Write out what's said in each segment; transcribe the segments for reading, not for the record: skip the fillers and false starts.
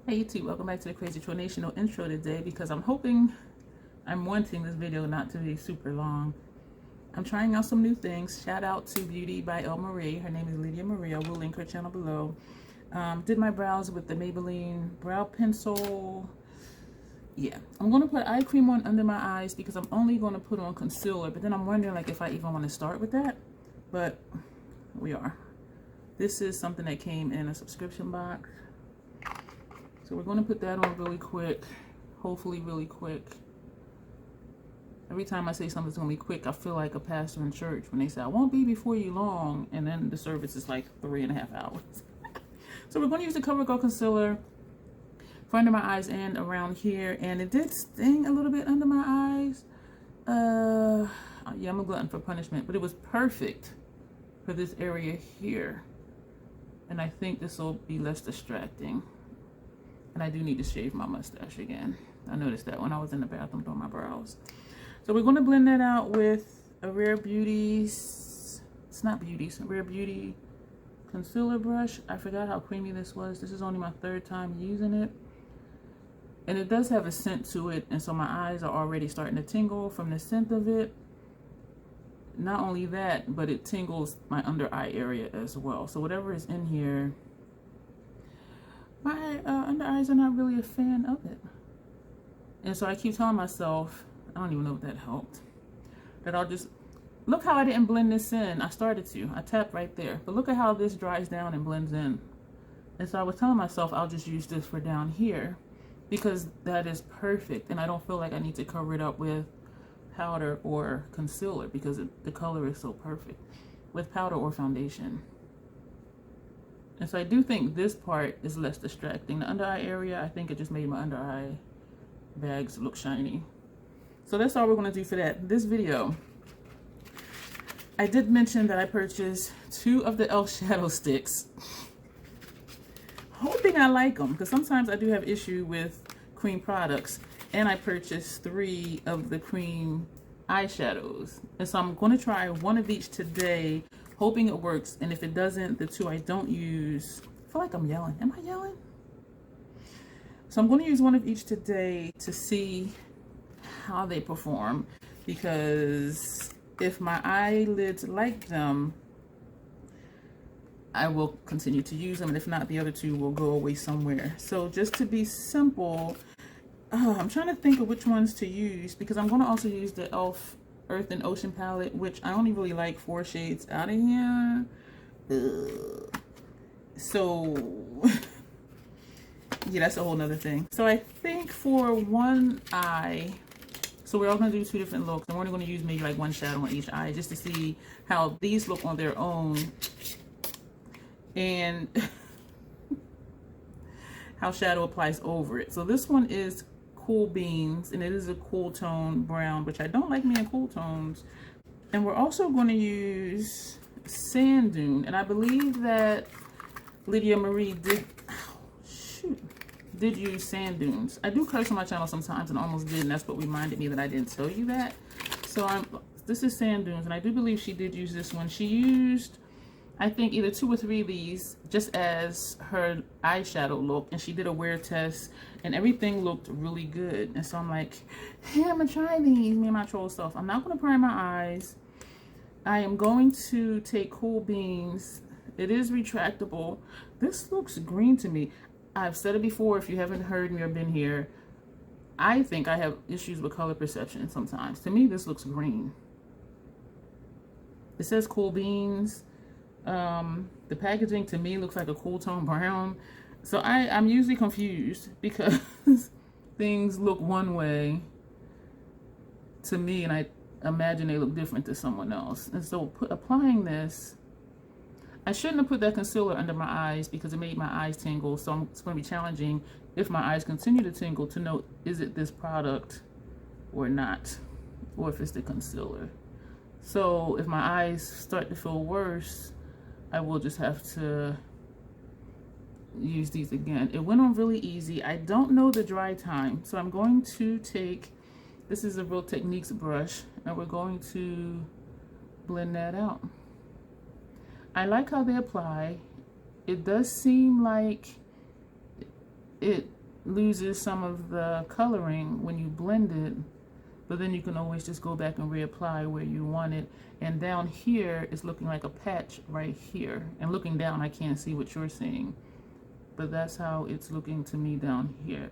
Hey YouTube, welcome back to the Crazy Tronational intro today because I'm wanting this video not to be super long. I'm trying out some new things. Shout out to Beauty by L Marie. Her name is Lydia Maria. We'll link her channel below. Did my brows with the Maybelline brow pencil. Yeah, I'm going to put eye cream on under my eyes because I'm only going to put on concealer, but then I'm wondering like if I even want to start with that, but we are. This is something that came in a subscription box. So we're going to put that on really quick, hopefully really quick. Every time I say something's going to be quick, I feel like a pastor in church when they say, I won't be before you long, and then the service is like 3.5 hours. So we're going to use the CoverGirl concealer for under my eyes and around here, and it did sting a little bit under my eyes. Yeah, I'm a glutton for punishment, but it was perfect for this area here. And I think this will be less distracting. And I do need to shave my mustache again. I noticed that when I was in the bathroom doing my brows. So we're going to blend that out with a Rare Beauty's, it's not Beauty's, a Rare Beauty concealer brush. I forgot how creamy this was. This is only my 3rd time using it. And it does have a scent to it, and so my eyes are already starting to tingle from the scent of it. Not only that, but it tingles my under eye area as well. So whatever is in here, my under eyes are not really a fan of it. And so I keep telling myself, I don't even know if that helped, that I'll just, look how I didn't blend this in. I started to, I tapped right there, but look at how this dries down and blends in. And so I was telling myself I'll just use this for down here because that is perfect, and I don't feel like I need to cover it up with powder or concealer because the color is so perfect with powder or foundation. And so I do think this part is less distracting. The under eye area, I think it just made my under eye bags look shiny. So that's all we're going to do for that. This video, I did mention that I purchased 2 of the e.L.F shadow sticks, hoping I like them because sometimes I do have issue with cream products. And I purchased 3 of the cream eyeshadows. And so I'm going to try one of each today, hoping it works. And if it doesn't, the 2 I don't use. I feel like I'm yelling. Am I yelling? So I'm going to use one of each today to see how they perform. Because if my eyelids like them, I will continue to use them. And if not, the other 2 will go away somewhere. So just to be simple, I'm trying to think of which ones to use because I'm going to also use the e.l.f. Earth and Ocean palette, which I only really like 4 shades out of here. So, yeah, that's a whole nother thing. So I think for one eye, so we're all going to do 2 different looks. I'm only going to use maybe like 1 shadow on each eye just to see how these look on their own. And how shadow applies over it. So this one is Cool Beans, and it is a cool tone brown, which I don't like me in cool tones. And we're also going to use Sand Dune, and I believe that Lydia Marie did use sand dunes. I do curse on my channel sometimes and almost did, and that's what reminded me that I didn't tell you that. So this is Sand Dunes, and I do believe she did use this one. She used, I think, either 2 or 3 of these just as her eyeshadow look, and she did a wear test and everything looked really good. And so I'm like, hey, I'm gonna try these, me and my troll self. I'm not gonna prime my eyes. I am going to take Cool Beans. It is retractable. This looks green to me. I've said it before, if you haven't heard me or been here, I think I have issues with color perception sometimes. To me, this looks green. It says Cool Beans. The packaging to me looks like a cool tone brown. So I'm usually confused because things look one way to me and I imagine they look different to someone else. And so applying this, I shouldn't have put that concealer under my eyes because it made my eyes tingle. So it's going to be challenging if my eyes continue to tingle to know, is it this product or not, or if it's the concealer. So if my eyes start to feel worse, I will just have to use these again. It went on really easy. I don't know the dry time, so I'm going to take, this is a Real Techniques brush, and we're going to blend that out. I like how they apply. It does seem like it loses some of the coloring when you blend it, but then you can always just go back and reapply where you want it. And down here it's looking like a patch right here, and looking down I can't see what you're seeing, but that's how it's looking to me down here,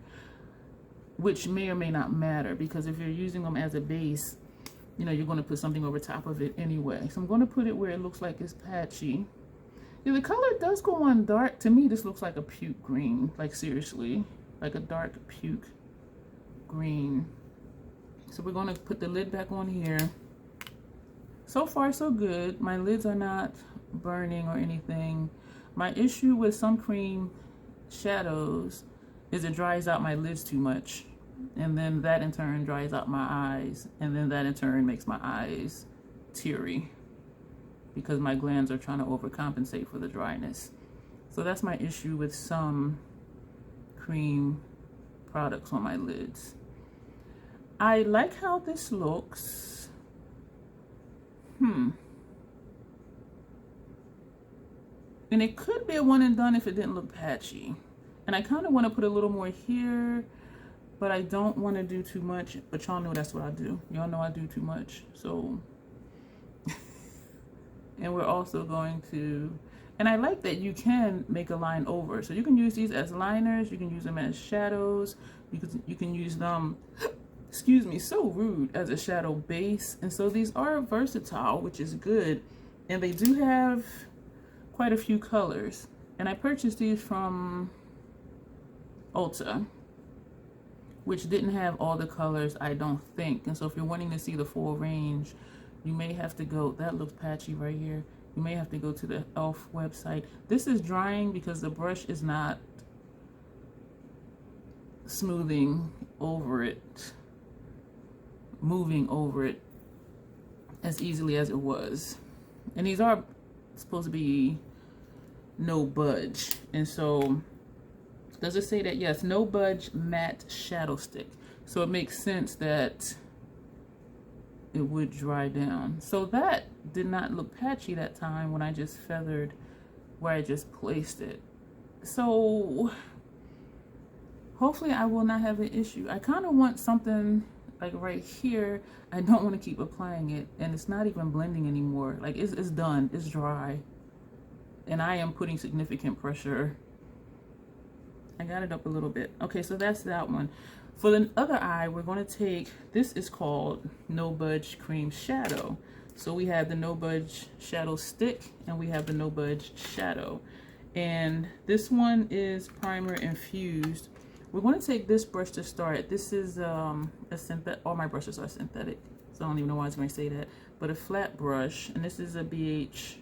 which may or may not matter, because if you're using them as a base, you know, you're going to put something over top of it anyway. So I'm going to put it where it looks like it's patchy. Yeah, the color does go on dark. To me, this looks like a puke green, like seriously, like a dark puke green. So we're going to put the lid back on here. So far, so good. My lids are not burning or anything. My issue with some cream shadows is it dries out my lids too much, and then that in turn dries out my eyes, and then that in turn makes my eyes teary because my glands are trying to overcompensate for the dryness. So that's my issue with some cream products on my lids. I like how this looks. And it could be a one and done if it didn't look patchy. And I kind of want to put a little more here, but I don't want to do too much. But y'all know that's what I do. Y'all know I do too much. So, and we're also going to, and I like that you can make a line over. So you can use these as liners. You can use them as shadows. You can use them, excuse me, so rude, as a shadow base. And so these are versatile, which is good. And they do have quite a few colors. And I purchased these from Ulta, which didn't have all the colors, I don't think. And so if you're wanting to see the full range, you may have to go, that looks patchy right here, you may have to go to the E.L.F website. This is drying because the brush is not smoothing over it, moving over it as easily as it was. And these are supposed to be no budge, and so does it say that? Yes, no budge matte shadow stick. So it makes sense that it would dry down. So that did not look patchy that time when I just feathered where I just placed it. So hopefully I will not have an issue. I kind of want something like right here. I don't want to keep applying it, and it's not even blending anymore. Like it's done, it's dry. And I am putting significant pressure. I got it up a little bit. Okay, so that's that one. For the other eye, we're going to take, this is called No Budge Cream Shadow. So we have the No Budge Shadow Stick, and we have the No Budge Shadow. And this one is primer infused. We're going to take this brush to start. This is a synthetic, all my brushes are synthetic, so I don't even know why I was going to say that. But a flat brush, and this is a BH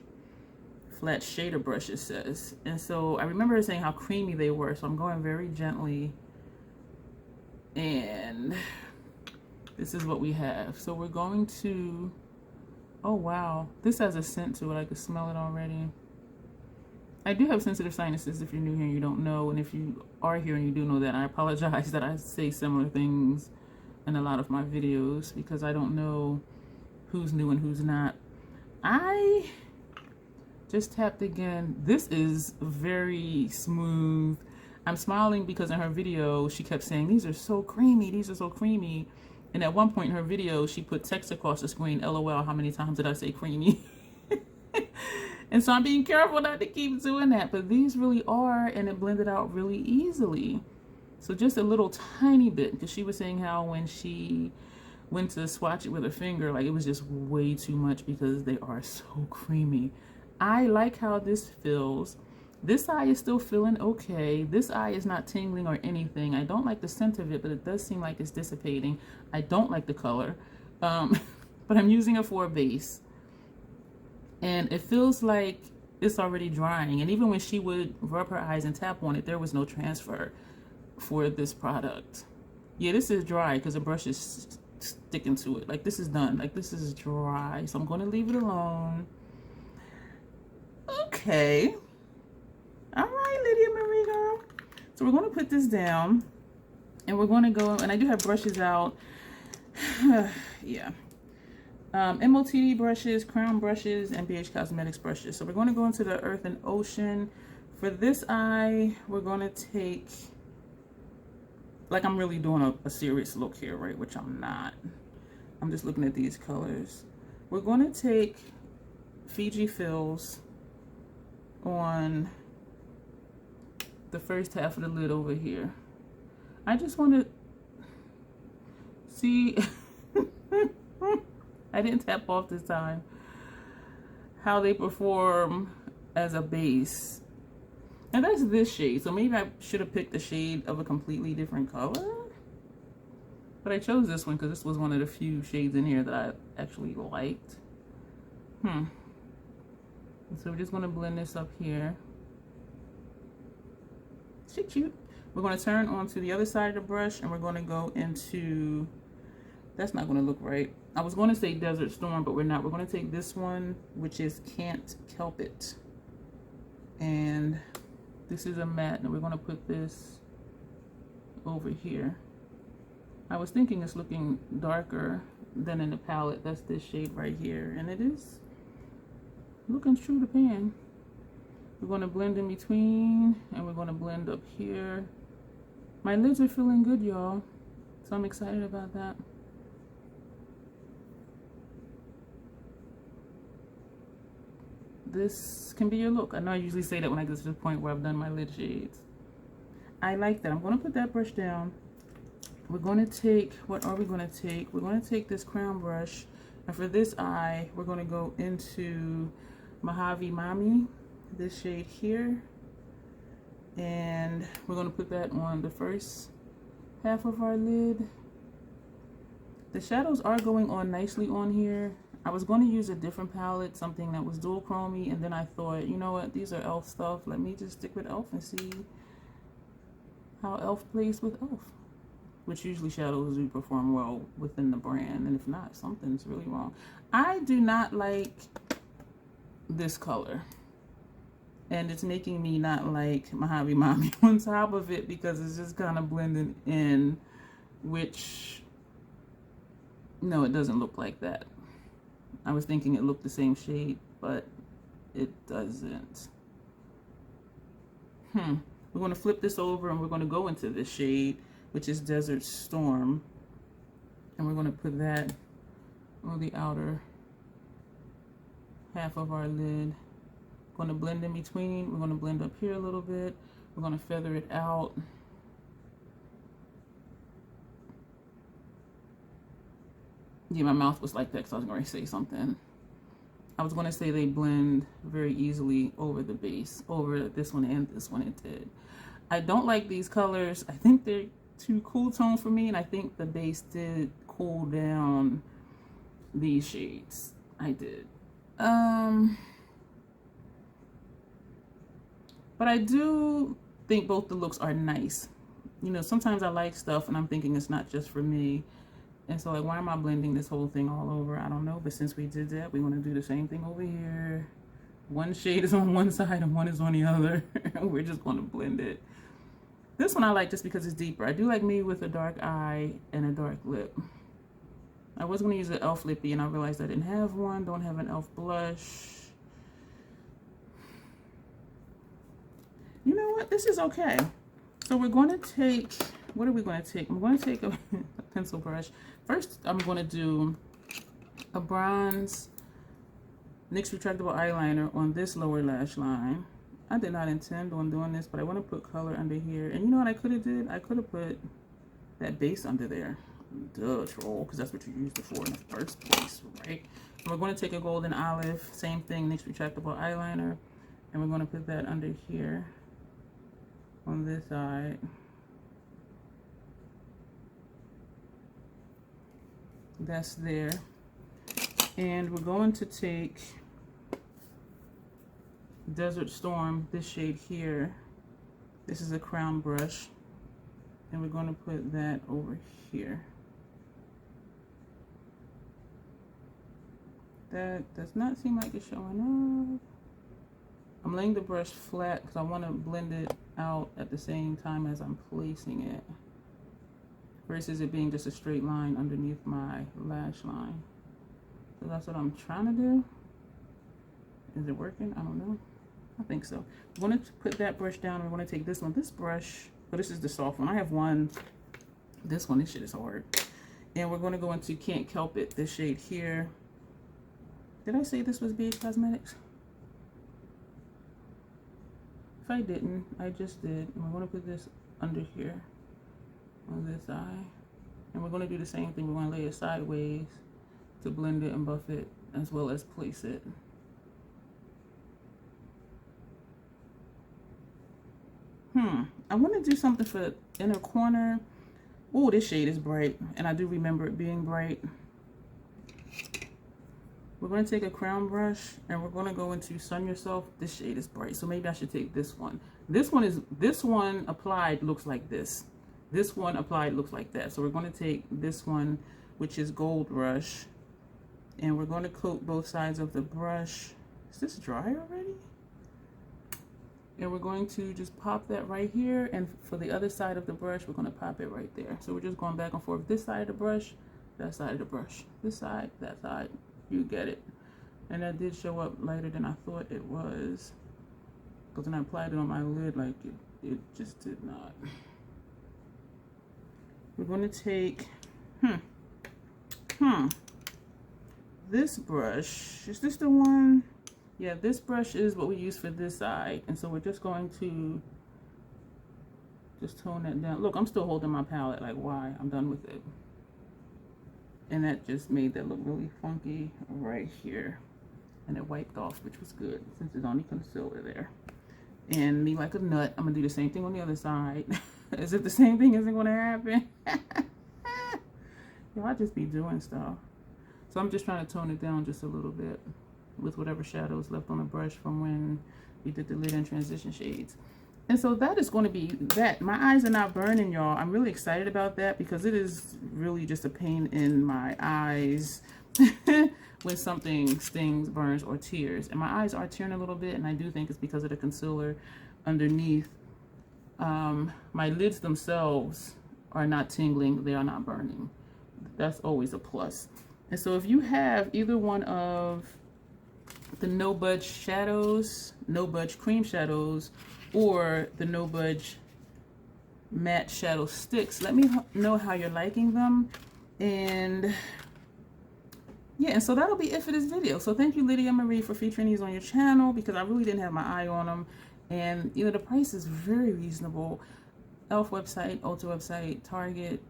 flat shader brush, it says. And so I remember saying how creamy they were, so I'm going very gently, and this is what we have. So we're going to, oh wow, this has a scent to it. I can smell it already. I do have sensitive sinuses, if you're new here and you don't know, and if you are here and you do know that, I apologize that I say similar things in a lot of my videos because I don't know who's new and who's not. I just tapped again. This is very smooth. I'm smiling because in her video she kept saying these are so creamy, these are so creamy, and at one point in her video she put text across the screen, LOL, how many times did I say creamy? And so I'm being careful not to keep doing that, but these really are, and it blended out really easily. So just a little tiny bit, because she was saying how when she went to swatch it with her finger, like it was just way too much because they are so creamy. I like how this feels. This eye is still feeling okay. This eye is not tingling or anything. I don't like the scent of it, but it does seem like it's dissipating. I don't like the color, but I'm using it for a base. And it feels like it's already drying. And even when she would rub her eyes and tap on it, there was no transfer for this product. Yeah, this is dry because the brush is sticking to it. Like this is done. Like this is dry. So I'm going to leave it alone. Okay. All right, Lydia Marie girl. So we're going to put this down. And we're going to go, and I do have brushes out. Yeah. MOTD brushes, crown brushes, and BH Cosmetics brushes. So we're going to go into the Earth and Ocean. For this eye, we're going to take like I'm really doing a serious look here, right? Which I'm not. I'm just looking at these colors. We're going to take Fiji Fills on the first half of the lid over here. I just want to see, I didn't tap off this time, how they perform as a base. And that's this shade, so maybe I should have picked a shade of a completely different color. But I chose this one because this was one of the few shades in here that I actually liked. So we're just going to blend this up here. Shoot. We're going to turn onto the other side of the brush and we're going to go into, that's not going to look right. I was going to say Desert Storm, but we're not. We're going to take this one, which is Can't Kelp It. And this is a matte, and we're going to put this over here. I was thinking it's looking darker than in the palette. That's this shade right here, and it is looking true to pan. We're going to blend in between, and we're going to blend up here. My lids are feeling good, y'all, so I'm excited about that. This can be your look. I know I usually say that when I get to the point where I've done my lid shades. I like that. I'm going to put that brush down. We're going to take, what are we going to take? We're going to take this crown brush, and for this eye, we're going to go into Mojave Mami, this shade here, and we're going to put that on the first half of our lid. The shadows are going on nicely on here. I was going to use a different palette, something that was dual chromey, and then I thought, you know what, these are e.L.F. stuff. Let me just stick with e.L.F. and see how e.L.F. plays with e.L.F. Which usually shadows do perform well within the brand, and if not, something's really wrong. I do not like this color, and it's making me not like Mojave Mami on top of it because it's just kind of blending in, which, no, it doesn't look like that. I was thinking it looked the same shade, but it doesn't. We're going to flip this over and we're going to go into this shade, which is Desert Storm. And we're going to put that on the outer half of our lid. Going to blend in between. We're going to blend up here a little bit. We're going to feather it out. Yeah, my mouth was like that because I was going to say something. I was going to say they blend very easily over the base, over this one and this one. It did. I don't like these colors. I think they're too cool tone for me, and I think the base did cool down these shades. I did. But I do think both the looks are nice. You know, sometimes I like stuff and I'm thinking it's not just for me. And so, like, why am I blending this whole thing all over? I don't know. But since we did that, we want to do the same thing over here. One shade is on one side and one is on the other. We're just going to blend it. This one I like just because it's deeper. I do like me with a dark eye and a dark lip. I was going to use an e.L.F. lippy and I realized I didn't have one. Don't have an e.L.F. blush. You know what? This is okay. So we're going to take, what are we going to take? I'm going to take a pencil brush. First, I'm going to do a bronze NYX retractable eyeliner on this lower lash line. I did not intend on doing this, but I want to put color under here. And you know what I could have did? I could have put that base under there. Duh, troll, because that's what you used it for in the first place, right? And we're going to take a golden olive, same thing, NYX retractable eyeliner, and we're going to put that under here on this side. That's there. And we're going to take Desert Storm, this shade here. This is a crown brush. And we're going to put that over here. That does not seem like it's showing up. I'm laying the brush flat because I want to blend it out at the same time as I'm placing it, versus it being just a straight line underneath my lash line. So that's what I'm trying to do. Is it working? I don't know. I think so. I'm going to put that brush down. I'm going to take this one. This brush, but this is the soft one. I have one This shit is hard. And we're going to go into Can't Help It, this shade here. Did I say this was BH Cosmetics? If I didn't, I just did. And we're going to put this under here on this eye. And we're going to do the same thing. We're going to lay it sideways to blend it and buff it, as well as place it. I want to do something for the inner corner. Oh, this shade is bright, and I do remember it being bright. We're going to take a crown brush, and we're going to go into Sun Yourself. This shade is bright, so maybe I should take this one. This one applied looks like this. This one applied looks like that. So we're going to take this one, which is Gold Rush, and we're going to coat both sides of the brush. Is this dry already? And we're going to just pop that right here, and for the other side of the brush, we're going to pop it right there. So we're just going back and forth. This side of the brush, that side of the brush. This side, that side. You get it. And that did show up lighter than I thought it was, because when I applied it on my lid, like it just did not. We're going to take, this brush. Is this the one? Yeah, this brush is what we use for this side. And so we're just going to just tone that down. Look, I'm still holding my palette. Like, why? I'm done with it. And that just made that look really funky right here. And it wiped off, which was good, since it's only concealer there. And me like a nut, I'm going to do the same thing on the other side. As if the same thing isn't going to happen. Yo, I just be doing stuff. So I'm just trying to tone it down just a little bit with whatever shadows left on the brush from when we did the lid and transition shades. And so that is going to be that. My eyes are not burning, y'all. I'm really excited about that, because it is really just a pain in my eyes when something stings, burns, or tears. And my eyes are tearing a little bit, and I do think it's because of the concealer underneath. My lids themselves are not tingling. They are not burning. That's always a plus. And so if you have either one of the No Budge shadows, No Budge cream shadows, or the No Budge matte shadow sticks, let me know how you're liking them. And yeah, and so that'll be it for this video. So thank you, Lydia Marie, for featuring these on your channel, because I really didn't have my eye on them. And you know, the price is very reasonable. E.L.F website, Ulta website, Target.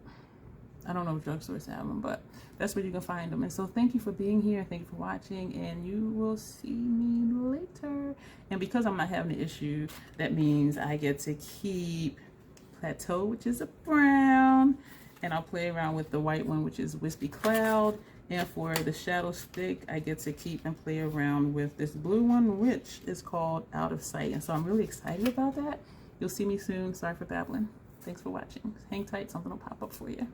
I don't know if drugstores have them, but that's where you can find them. And so thank you for being here. Thank you for watching, and you will see me later. And because I'm not having an issue, that means I get to keep Plateau, which is a brown, and I'll play around with the white one, which is Wispy Cloud. And for the shadow stick, I get to keep and play around with this blue one, which is called Out of Sight. And so I'm really excited about that. You'll see me soon. Sorry for babbling. Thanks for watching. Hang tight. Something will pop up for you.